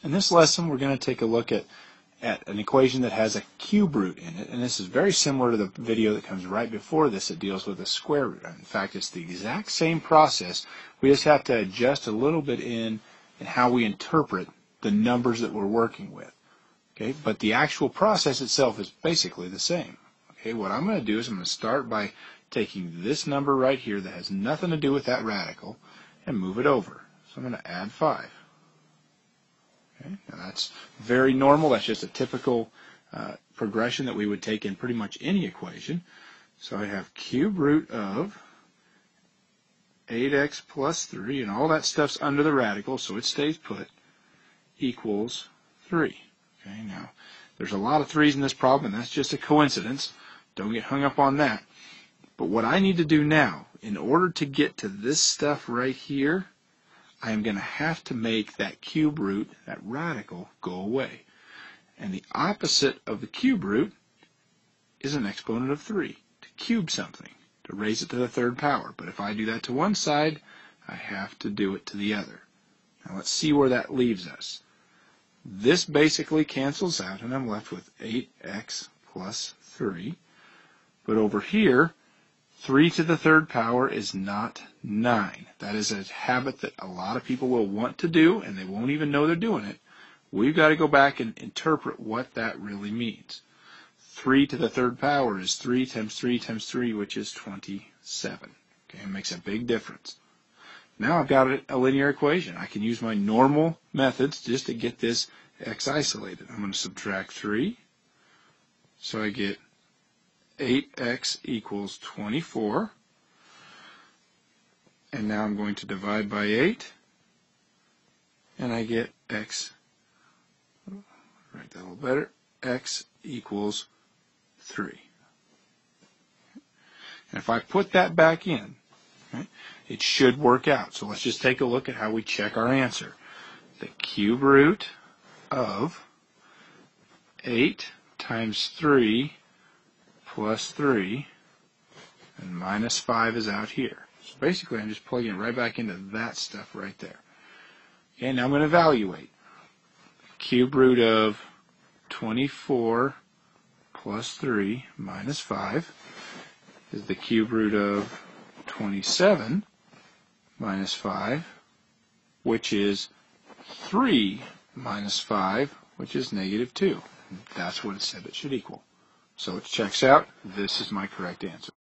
In this lesson, we're going to take a look at an equation that has a cube root in it, and this is very similar to the video that comes right before this that deals with a square root. In fact, it's the exact same process. We just have to adjust a little bit in how we interpret the numbers that we're working with. Okay, but the actual process itself is basically the same. Okay, what I'm going to do is I'm going to start by taking this number right here that has nothing to do with that radical and move it over. So I'm going to add 5. Okay, now that's very normal. That's just a typical progression that we would take in pretty much any equation. So I have cube root of 8x plus 3, and all that stuff's under the radical, so it stays put, equals 3. Okay, now there's a lot of 3's in this problem, and that's just a coincidence. Don't get hung up on that. But what I need to do now, in order to get to this stuff right here, I am going to have to make that cube root, that radical, go away. And the opposite of the cube root is an exponent of 3, to cube something, to raise it to the third power. But if I do that to one side, I have to do it to the other. Now let's see where that leaves us. This basically cancels out, and I'm left with 8x plus 3. But over here, 3 to the third power is not 9. That is a habit that a lot of people will want to do, and they won't even know they're doing it. We've got to go back and interpret what that really means. 3 to the third power is 3 times 3 times 3, which is 27. Okay, it makes a big difference. Now I've got a linear equation. I can use my normal methods just to get this x isolated. I'm going to subtract 3, so I get 8x equals 24. And now I'm going to divide by 8, and I get x, write that a little better, x equals 3. And if I put that back in, okay, it should work out. So let's just take a look at how we check our answer. The cube root of 8 times 3 plus 3, and minus 5 is out here. So basically I'm just plugging it right back into that stuff right there. Okay, now I'm going to evaluate. Cube root of 24 plus 3 minus 5 is the cube root of 27 minus 5, which is 3 minus 5, which is negative 2. That's what it said it should equal. So it checks out. This is my correct answer.